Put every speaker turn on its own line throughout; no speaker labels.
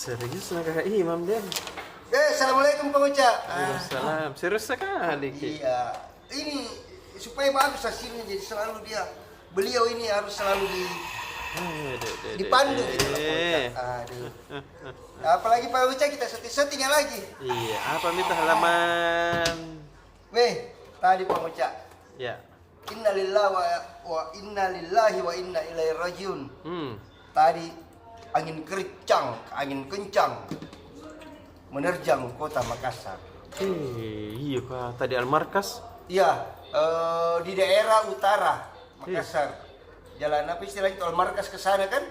Serius nak kakak Imam dia?
Assalamualaikum Pak Uca.
Waalaikumsalam. Serius sekali.
Iya, ini supaya bagus hasilnya, jadi selalu beliau ini harus selalu dipandu gitu Pak Uca. Aduh. Apalagi Pak Uca kita setting-settingnya lagi.
Iya, apa minta halaman?
Tadi Pak Uca.
Ya.
Innalillahi wa inna ilaihi rajiun. Tadi angin kencang menerjang kota Makassar.
Iya kak, tadi Al-Markas?
Iya, di daerah utara Makassar. Jalan apa istilahnya itu, Al-Markas ke sana kan?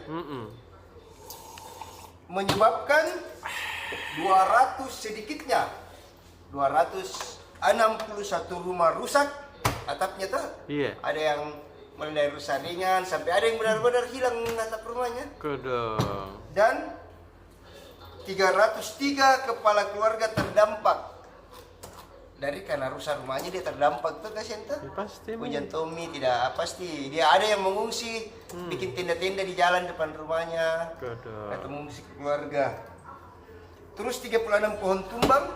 Menyebabkan 261 rumah rusak atapnya tuh.
Iya.
Ada yang mulai rusak ringan sampai ada yang benar-benar hilang atap rumahnya.
Kodong.
Dan 303 kepala keluarga terdampak. Dari karena rusak rumahnya dia terdampak tuh kasihan tuh.
Ya, pasti.
Hujan Tommy tidak pasti. Dia ada yang mengungsi, bikin tenda-tenda di jalan depan rumahnya.
Kodong.
Atau mengungsi keluarga. Terus 36 pohon tumbang.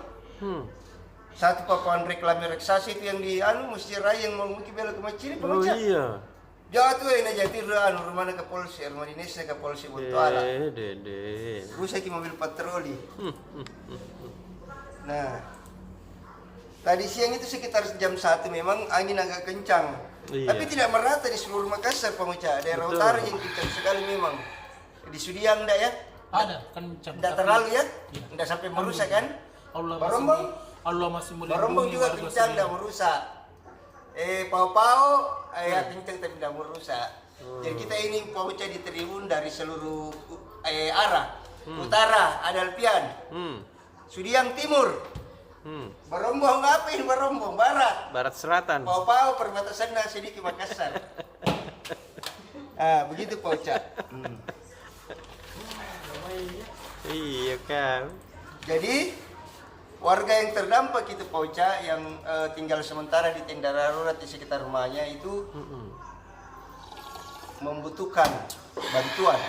Satu papan reklame reksasa itu yang di Masjid Raya yang mau bela ke Maciri.
Oh iya.
Jatuh yang jatuh rumah ke polisi, rumah dinasnya ke polisi Bontoala.
Dede.
Rusak mobil patroli. Nah, tadi siang itu sekitar jam 1 memang angin agak kencang.
Iya.
Tapi tidak merata di seluruh Makassar, Pak Muca. Daerah
Betul.
utara yang kencang sekali memang. Di Sudiang enggak ya?
Ada kencang.
Tidak terlalu ya?
Iya.
Tidak sampai merusak kan?
Allah masih melindungi
Barombong juga
warga
kencang, tidak
Sudiang.
merusak. Pau-pau, kencang tapi tidak merusak. Jadi kita ini Pak Muca di tribun dari seluruh arah. Utara ada Alpian. Sudiang timur. Barombong apa ini Barombong? Barat.
Barat selatan.
Pau-pau perbatasan sedikit Makassar. Begitu Pak Uca.
Iya kan.
Jadi warga yang terdampak itu Pak Uca yang tinggal sementara di tenda darurat di sekitar rumahnya itu membutuhkan bantuan.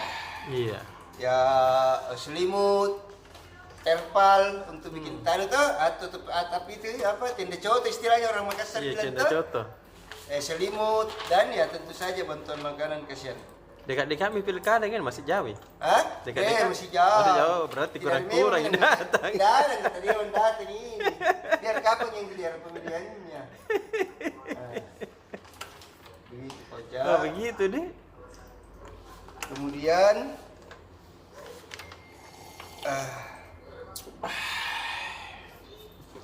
Iya.
Ya selimut, terpal untuk bikin tenda tuh atau atap itu apa tenda coto istilahnya orang Makassar
Iya,
bilang
tenda
tuh.
coto.
Selimut dan ya tentu saja bantuan makanan kasihan.
Dekat kami pilkada kan masih jauh.
Hah?
Dekat-dekat.
Masih jauh.
Masih jauh, berarti kurang-kurang yang datang.
Tidak ada kata dia yang datang ini. Biar kapan yang biar pemilihannya. Begitu saja.
Oh begitu deh.
Kemudian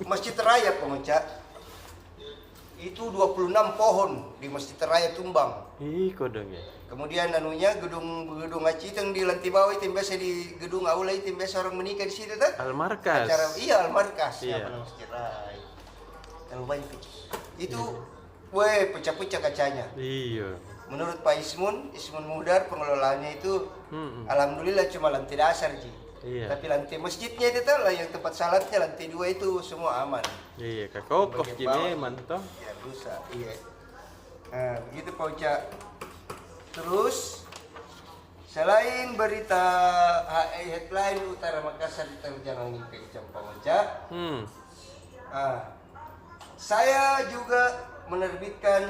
Masjid Raya Pemuncak itu 26 pohon di Masjid Raya tumbang.
Ih kodong ya.
Kemudian gedung Aci yang di lantai bawah itu yang biasa di gedung aula itu yang biasa orang menikah di situ tuh.
Al-Markas.
Al-Markas.
Iya.
Ya, Masjid Raya. Terlalu banyak itu. Pecah-pecah kacanya.
Iya.
Menurut Pak Ismun Mudar pengelolaannya itu alhamdulillah cuma lantai dasar Ji.
Iya.
Tapi lantai masjidnya itu lah yang tempat salatnya lantai 2 itu semua aman.
Iya, kokoh
Bagian bawah.
Cimeman toh.
Ya rusak. Iya. Nah, begitu Pak Uca. Terus selain berita headline Utara Makassar diterjang angin kencang Pak Uca, saya juga menerbitkan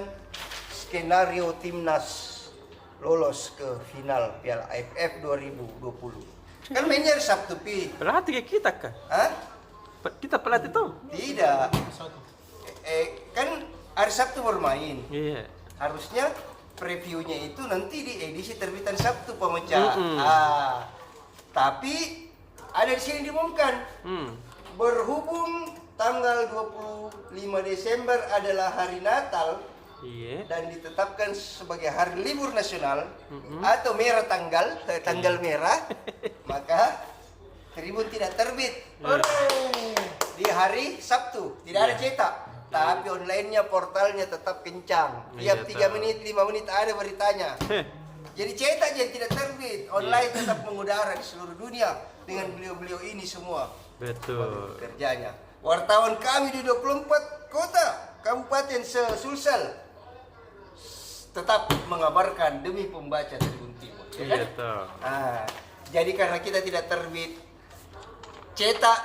skenario timnas lolos ke final Piala AFF 2020. Kan mainnya hari Sabtu Pi.
Pelatih kayak kita kah?
Hah?
Kita pelatih tuh?
Tidak. Kan hari Sabtu bermain.
Iya.
Harusnya previewnya itu nanti di edisi terbitan Sabtu pemecah. Tapi ada di sini diumumkan. Berhubung tanggal 25 Desember adalah hari Natal.
Iya.
Dan ditetapkan sebagai hari libur nasional atau merah tanggal merah, maka Tribun tidak terbit di hari Sabtu, tidak ada cetak, tapi online-nya portalnya tetap kencang. Tiap 3 menit 5 menit ada beritanya. Jadi cetak yang tidak terbit, online tetap mengudara di seluruh dunia dengan beliau-beliau ini semua.
Betul.
Kerjanya. Wartawan kami di 24 kota kabupaten se-Sulsel tetap mengabarkan demi pembaca Tribun Timur. Ya kan?
Iya toh.
Jadi karena kita tidak terbit cetak,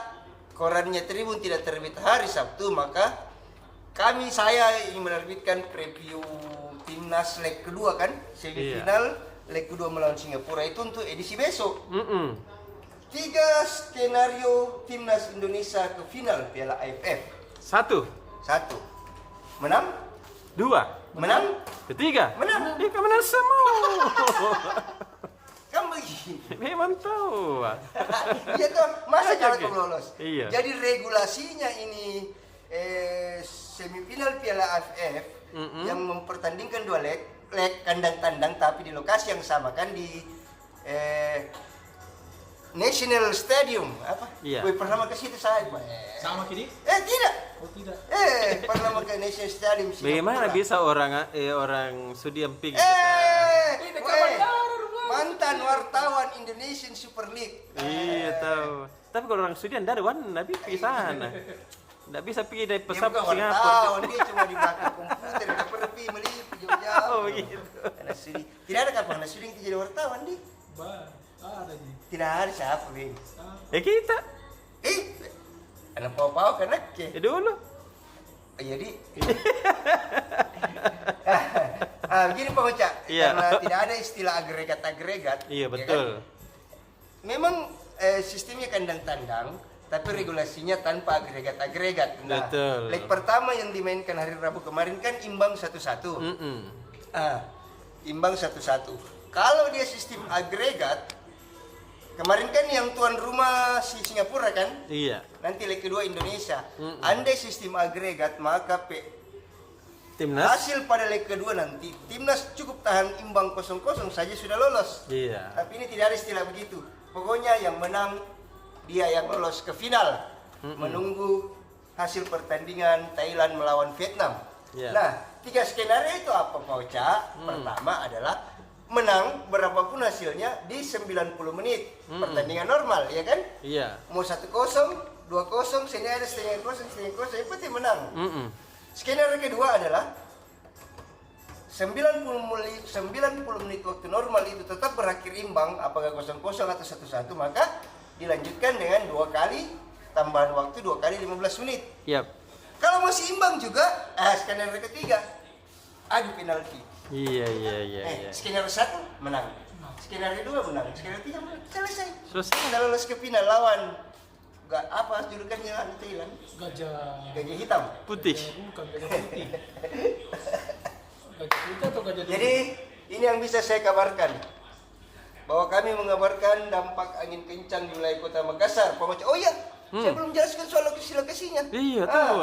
korannya Tribun tidak terbit hari Sabtu, maka saya ingin menerbitkan preview timnas leg kedua kan, semifinal leg kedua melawan Singapura itu untuk edisi besok. 3 skenario timnas Indonesia ke final Piala AFF.
1,
1. Menang?
2,
Menang?
3.
Menang.
Dia kan menang semua.
Kan begini.
Memang tahu.
Iya toh, masa
Oke,
jangan
oke.
kau lolos.
Iya.
Jadi regulasinya ini semifinal Piala AFF yang mempertandingkan 2 leg kandang tandang tapi di lokasi yang sama kan di National Stadium apa?
Iya.
Gue pernah ke situ saya.
Sama kini?
Tidak.
Oh tidak.
Pernah ke National Stadium Singapura.
Bagaimana bisa orang Sudiam pergi
Mantan wartawan Indonesian Super League.
Iya tahu. Tapi kalau orang Sudian dari mana pergi sana. Tidak bisa pergi dari
Dia
pesawat
bukan
Singapura.
wartawan, dia cuma di belakang komputer, dia pernah pergi meliput jauh-jauh.
Oh begitu.
Anak Sudi. Tidak ada kapan anak Sudi yang jadi wartawan, di?
Ada nih.
Tidak ada siapa, Bing.
Kita.
Anak pau-pau kan
Dulu.
Jadi. Begini Pak Oca,
Iya.
karena tidak ada istilah agregat-agregat.
Iya
ya
betul.
kan? Memang sistemnya kandang tandang, tapi regulasinya tanpa agregat-agregat.
Betul.
Leg pertama yang dimainkan hari Rabu kemarin kan imbang 1-1. Imbang 1-1. Kalau dia sistem agregat, kemarin kan yang tuan rumah si Singapura kan?
Iya.
Nanti leg kedua Indonesia. Andai sistem agregat, maka
Timnas.
hasil pada leg kedua nanti timnas cukup tahan imbang 0-0 saja sudah lolos.
Iya.
Tapi ini tidak ada istilah begitu. Pokoknya yang menang dia yang lolos ke final. Menunggu hasil pertandingan Thailand melawan Vietnam.
Iya.
Nah, 3 skenario itu apa Pak Oca? Pertama adalah menang berapapun hasilnya di 90 menit. Pertandingan normal, ya kan?
Iya.
Mau 1-0, 2-0, sini ada setengah kosong, yang penting menang. Skenario kedua adalah 90 menit waktu normal itu tetap berakhir imbang, apakah 0-0 atau 1-1, maka dilanjutkan dengan 2 kali tambahan waktu 2 kali 15 menit.
Yap.
Kalau masih imbang juga, skenario ketiga adu penalti.
Iya.
Skenario 1 menang, skenario 2 menang, skenario 3 menang, selesai.
Selesai.
Sudah lolos ke final lawan julukannya Thailand? Gajah hitam.
Putih.
Bukan gajah putih. Gajah putih atau gajah putih?
Jadi ini yang bisa saya kabarkan, bahwa kami mengabarkan dampak angin kencang di wilayah Kota Makassar. Oh iya, saya belum jelaskan soal lokasinya.
Iya tahu.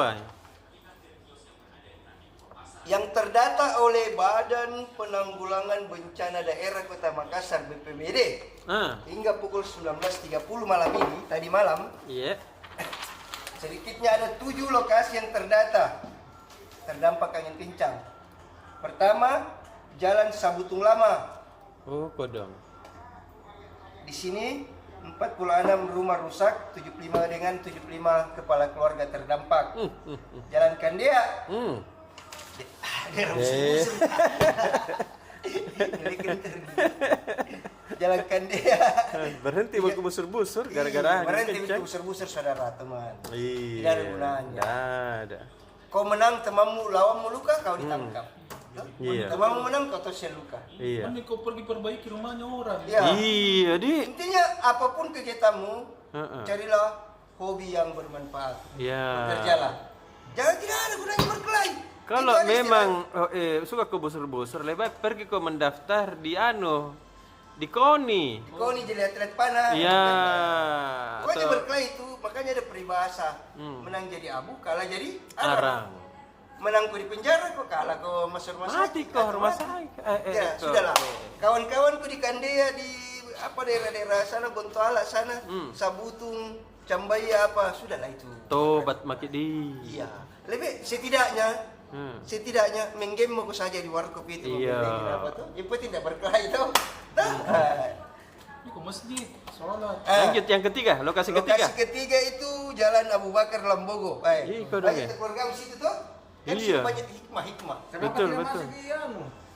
Yang terdata oleh Badan Penanggulangan Bencana Daerah Kota Makassar BPBD hingga pukul 19.30 malam ini, tadi malam,
Iya.
sedikitnya ada 7 lokasi yang terdampak angin kencang. Pertama, Jalan Sabutung Lama.
Oh kodong.
Di sini 46 rumah rusak, 75 dengan 75 kepala keluarga terdampak. Jalan Kandea. Jalan Kandea.
Berhenti mau busur-busur gara-gara angin
berhenti
kencang.
busur-busur saudara teman.
Iya.
Tidak ada gunanya.
Ada.
Kau menang, temanmu lawanmu luka, kau ditangkap.
Iya.
Temanmu menang, kau terus luka.
Iya.
Ini kau pergi perbaiki rumahnya orang.
Ya.
Iya,
Intinya apapun kegiatanmu, carilah hobi yang bermanfaat.
Iya.
Bekerjalah. Jangan tidak ada gunanya berkelahi.
Kalau
Itu aja
memang suka ke busur-busur, lebih baik pergi kau mendaftar di di KONI.
Kau nih jadi atlet panah.
Iya.
Pokoknya
Atau
berkelahi itu, makanya ada peribahasa. Menang jadi abu, kalah jadi arang.
arang.
Menang kau di penjara, kau kalah kau masuk rumah
Mati
sakit.
kau
Atau
rumah
mati.
sakit.
Ya, sudahlah. Kawan-kawanku di Kandea, di daerah-daerah sana, Bontoala sana, Sabutung, Cambaya sudahlah itu.
Tobat makin di.
Iya. Lebih setidaknya menggame aku saja di warkop itu.
Iya.
Apa tuh? Yang penting tidak berkelahi itu. Nah.
Ini ke masjid, sholat.
Lanjut yang ketiga, lokasi ketiga.
Lokasi ketiga itu Jalan Abu Bakar Lambogo.
Ih, kau dong ya?
Kita keluarga situ tuh. Kan
Iya.
banyak hikmah.
Betul.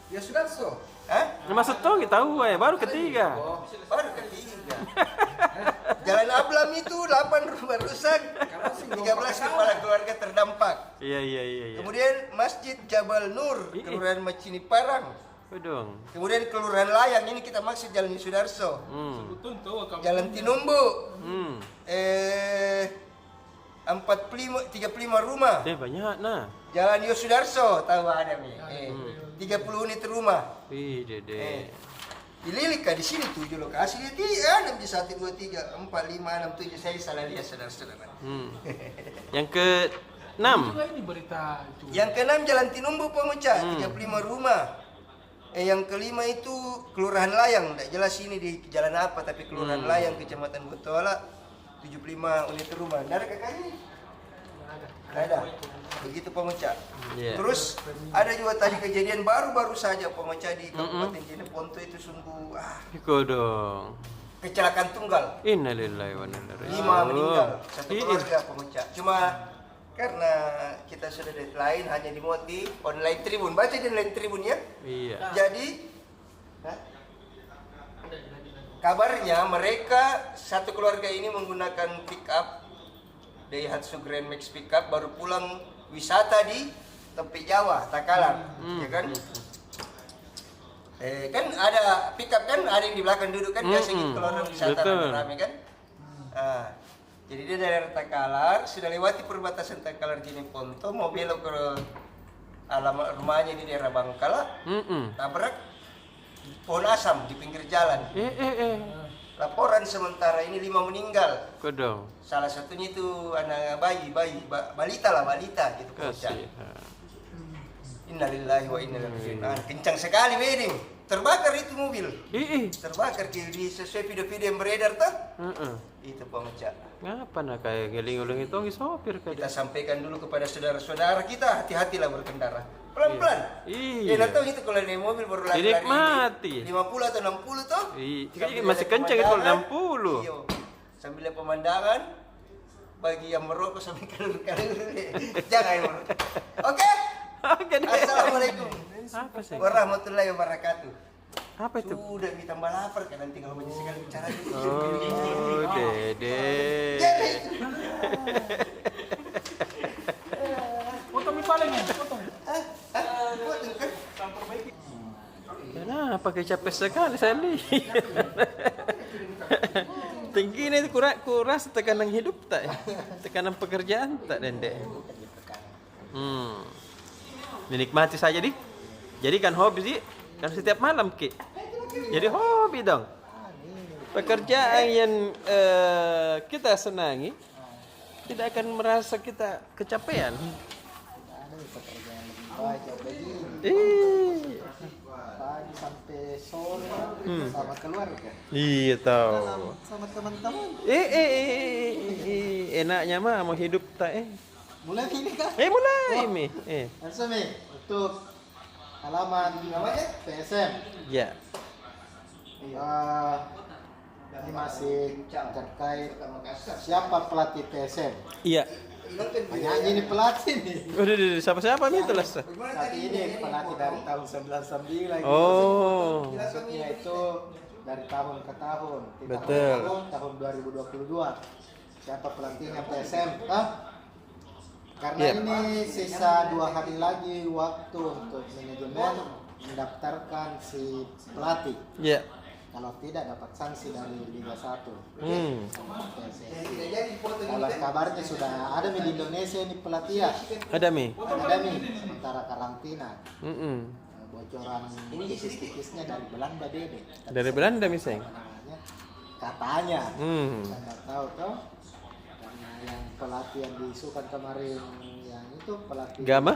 Ya Sudarso. Hah?
Maksud tuh kita tahu ya, baru ketiga.
Baru ketiga. Jalan Ablam itu 8 rumah rusak, 13 kepala keluarga terdampak.
Iya.
Kemudian Masjid Jabal Nur, Kelurahan Macini Parang.
Dong.
Kemudian Kelurahan Layang, ini kita maksud Jalan Sudarso.
Betul tuh kamu.
Jalan Tinumbu.
Hmm.
35 rumah.
Banyak nah.
Jalan Yosudarso, tahu ada nih. 30 unit rumah.
Wih, Dede.
Dililik di sini 7 lokasi. Dia 6, 1, 2, 3, 4, 5, 6, 7. Saya salah lihat saudara-saudara.
Yang ke-6.
Juga ini berita itu.
Yang ke-6 Jalan Tinumbu Pemecah, 35 rumah. Yang ke-5 itu Kelurahan Layang, tidak jelas ini di jalan apa, tapi Kelurahan Layang, Kecamatan Botola, 75 unit rumah. Nggak ada kakaknya nih? Nggak ada. Begitu Pemecah. Terus ada juga tadi kejadian baru-baru saja Pemecah di Kabupaten Jeneponto itu sungguh
Iko dong.
kecelakaan tunggal.
Innalillahi wa inna ilaihi
5 meninggal,
raji'un.
satu keluarga Pemecah. Cuma karena kita sudah deadline hanya dimuat di online Tribun. Baca di online Tribun ya.
Iya.
Jadi kabarnya mereka satu keluarga ini menggunakan pick up Daihatsu Grand Max pick up baru pulang wisata di tepi Jawa, Takalar, ya kan? Kan ada pick up kan, ada yang di belakang duduk kan, biasa gitu kalau orang wisata rame kan. Jadi dia dari Takalar, sudah lewati perbatasan Takalar Jeneponto, mau belok ke alamat rumahnya di daerah Bangkala, tabrak pohon asam di pinggir jalan. Laporan sementara ini 5 meninggal.
Kodong.
Salah satunya itu anak balita gitu Pemecah. Innalillahi wa inna ilaihi raji'un. Kencang sekali wedding. Terbakar itu mobil. Terbakar di sesuai video-video yang beredar tuh. Itu Pemecah.
Ngapa nak kayak ngeling-uling itu sopir
Kita sampaikan dulu kepada saudara-saudara kita, hati-hatilah berkendara. Pelan-pelan.
Iya.
Tahu itu kalau naik mobil baru lari
Dinikmati.
50 atau 60 tuh.
Iya, masih kencang itu kalau 60.
Iya. Sambil lihat pemandangan, bagi yang merokok sambil kalur-kalur. Jangan yang merokok. Oke?
Oke deh.
Assalamualaikum
Apa sih?
warahmatullahi wabarakatuh.
Apa itu?
Sudah tambah lapar kan nanti kalau banyak sekali bicara.
Oh, Dede.
Potong mie paling ya, potong.
Kenapa kayak capek sekali saya lihat. Tinggi ini kuras tekanan hidup tak ya? Tekanan pekerjaan tak Dende? Dinikmati saja di. Jadi kan hobi sih, kan setiap malam Ki. Jadi hobi dong. Pekerjaan yang kita senangi tidak akan merasa kita kecapean.
Pagi sampai sore sama keluarga.
Iya tahu.
Sama teman-teman.
Enaknya mah mau hidup tak
Mulai ini kan?
mulai Mi.
Langsung nih untuk halaman namanya PSM.
Ya.
Ini masih terkait siapa pelatih PSM.
Iya.
Penyanyi ini pelatih nih.
Udah siapa Mi itu lah.
Saat ini pelatih dari tahun 99.
Oh.
Maksudnya itu dari tahun ke tahun. Tidak
Betul.
Tahun 2022. Siapa pelatihnya PSM? Karena ini sisa 2 hari lagi waktu untuk manajemen mendaftarkan si pelatih.
Iya.
Kalau tidak dapat sanksi dari Liga 1.
Jadi foto
Kalau kabarnya sudah ada di Indonesia ini pelatih ya.
Ada Mi.
Ada nih sementara karantina. Bocoran
Ini
tipis-tipisnya dari Belanda Dede.
Dari Belanda Mi Seng.
Katanya. Saya nggak tahu toh. Karena yang pelatih yang diisukan kemarin yang itu pelatih
Gama?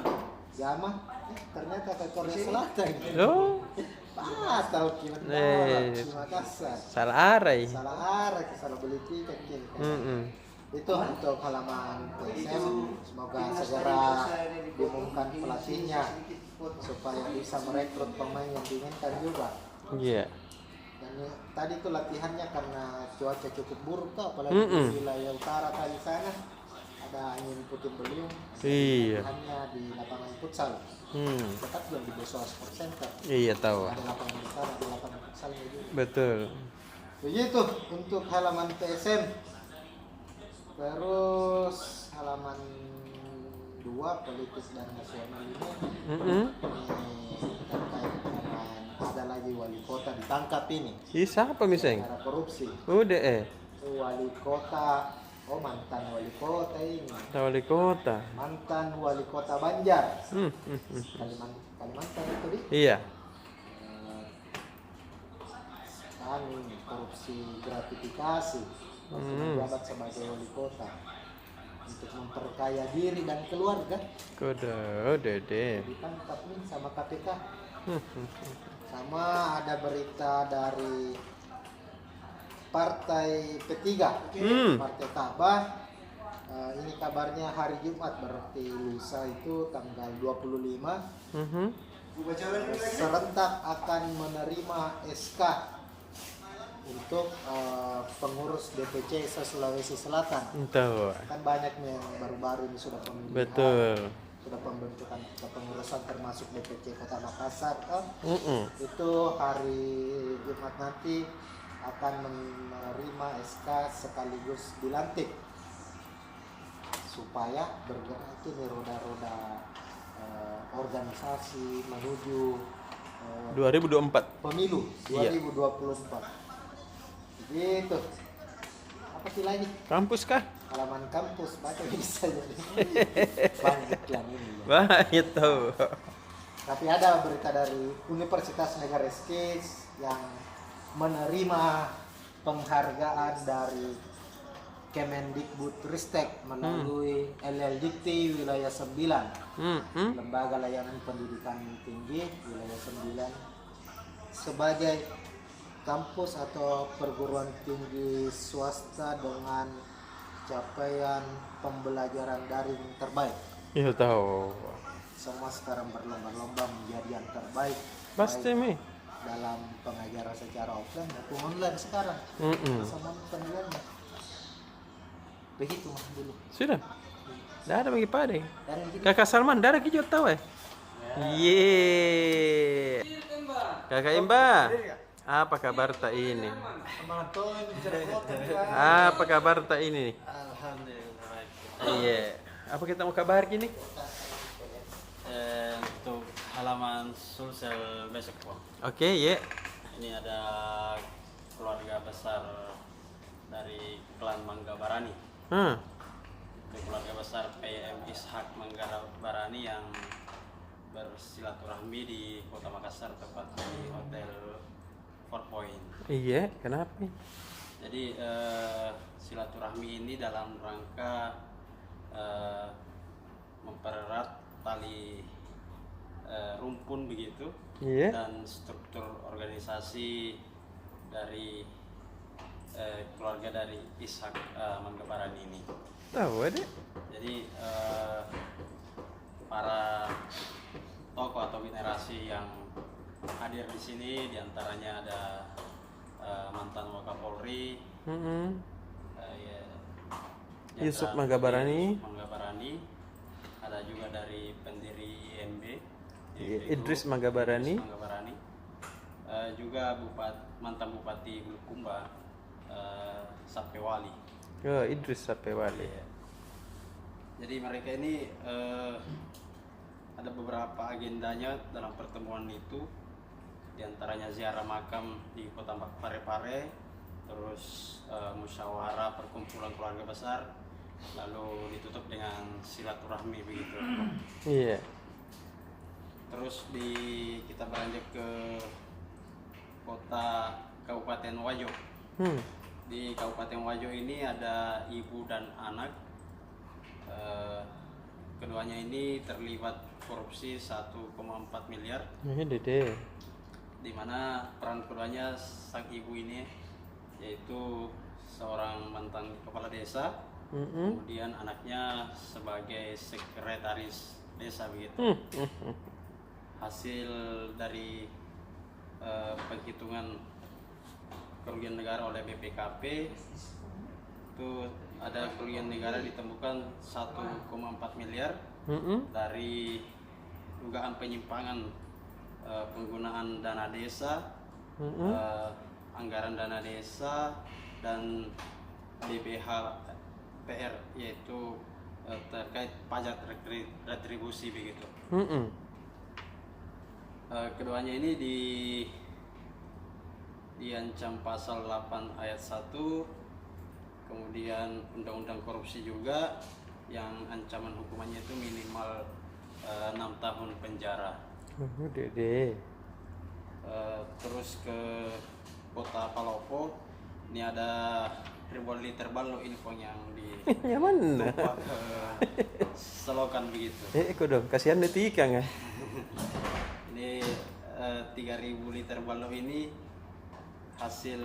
ternyata ke Korea Selatan.
Oh.
Tahu gimana? Makassar.
Salah arah.
Salah arah, salah beli tiket. Itu untuk halaman PSM. Semoga segera diumumkan pelatihnya supaya bisa merekrut pemain yang diinginkan juga.
Iya.
Dan tadi tuh latihannya karena cuaca cukup buruk tuh, apalagi di wilayah utara tadi sana ada angin puting beliung.
Iya.
Latihannya di lapangan futsal. Tetap belum di bawah 100%.
Iya tahu.
Ada lapangan besar, ada lapangan futsalnya juga.
Betul.
Begitu untuk halaman TSM. Terus halaman 2 politik dan nasional ini. Ini terkait dengan ada lagi wali kota ditangkap ini.
Siapa miseng?
Karena korupsi.
Udah
Wali kota, mantan wali kota ini.
wali kota.
Mantan wali kota Banjar. Kalimantan itu di.
Iya.
Korupsi gratifikasi waktu menjabat sebagai wali kota untuk memperkaya diri dan keluarga.
Udah deh.
Ditangkap nih sama KPK. Sama ada berita dari Partai P3, Partai Tabah. Ini kabarnya hari Jumat, berarti lusa itu tanggal 25. Serentak akan menerima SK untuk pengurus DPC Sulawesi Selatan.
Tahu.
Kan banyak nih yang baru-baru ini sudah pemilihan.
Betul.
Sudah pembentukan kepengurusan termasuk DPC Kota Makassar. Itu hari Jumat nanti akan menerima SK sekaligus dilantik supaya bergerak ini roda-roda organisasi menuju
2024.
pemilu 2024. Gitu. Apa sih lagi?
Kampus kah?
Halaman kampus baca bisa jadi. Banyak yang ini.
Banyak tahu.
Tapi ada berita dari Universitas Negara Eskis yang menerima penghargaan dari Kemendikbudristek melalui LLDikti Wilayah 9, Lembaga Layanan Pendidikan Tinggi Wilayah 9, sebagai kampus atau perguruan tinggi swasta dengan capaian pembelajaran daring terbaik.
Iya tahu.
Semua sekarang berlomba-lomba menjadi yang terbaik.
Pasti mi.
Dalam pengajaran secara offline maupun online sekarang. Sama penilaiannya. Begitu mah dulu.
Sudah. Dah ada bagi pade.
Dan gitu.
Kakak Salman, dah ada kijot tahu Ye. Kakak Imba. Apa kabar tak ini? Apa kabar tak ini?
Alhamdulillah.
Iya. Apa kita mau kabar gini?
Untuk halaman Sulsel besok, Pak.
Oke, ya.
Ini ada keluarga besar dari klan Manggabarani. Itu keluarga besar PM Ishak Manggabarani yang bersilaturahmi di Kota Makassar, tepat di Hotel 4 Point.
Iya, kenapa?
Jadi silaturahmi ini dalam rangka mempererat tali rumpun begitu, dan struktur organisasi dari keluarga dari Ishak Manggabarani ini.
Tahu ada?
Jadi para tokoh atau generasi yang hadir di sini, diantaranya ada mantan Wakapolri,
Yusuf Manggabarani,
ada juga dari pendiri INB,
Idris Manggabarani,
juga mantan Bupati Bulukumba, Sapewali.
Idris Sapewali.
Jadi mereka ini ada beberapa agendanya dalam pertemuan itu, diantaranya ziarah makam di Kota Parepare, terus musyawarah perkumpulan keluarga besar, lalu ditutup dengan silaturahmi begitu.
Iya.
Terus kita beranjak ke kota Kabupaten Wajo. Di Kabupaten Wajo ini ada ibu dan anak. Keduanya ini terlibat korupsi 1,4 miliar.
Dede.
Di mana peran keduanya, sang ibu ini yaitu seorang mantan kepala desa, kemudian anaknya sebagai sekretaris desa begitu. Hasil dari penghitungan kerugian negara oleh BPKP itu ada kerugian negara ditemukan 1,4 miliar dari dugaan penyimpangan penggunaan dana desa, anggaran dana desa, dan DBH PR, yaitu terkait pajak retribusi begitu. Keduanya ini diancam pasal 8 ayat 1, kemudian undang-undang korupsi juga yang ancaman hukumannya itu minimal 6 tahun penjara.
Dede.
Terus ke kota Palopo, ini ada ribuan liter ballo info yang
Nyaman.
ditumpah ke selokan begitu.
Ikut dong, kasihan detik Kang ya.
Ini 3.000 liter ballo ini hasil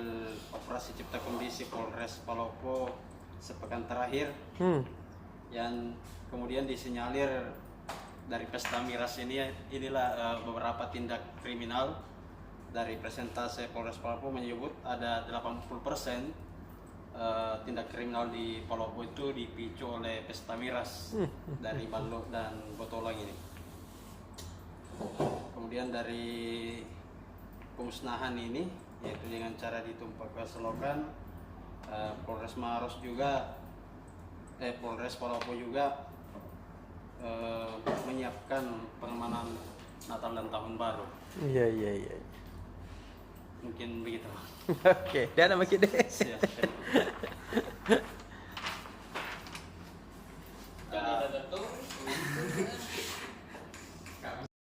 operasi cipta kondisi Polres Palopo sepekan terakhir, yang kemudian disinyalir dari pesta miras inilah beberapa tindak kriminal. Dari presentase Polres Palopo menyebut ada 80% tindak kriminal di Palopo itu dipicu oleh pesta miras dari ballo dan botolang ini. Kemudian dari pemusnahan ini, yaitu dengan cara ditumpah ke selokan, Polres Palopo juga menyiapkan pengamanan Natal dan Tahun Baru.
Iya.
Mungkin begitu.
Oke, dan nama kita.
Siap.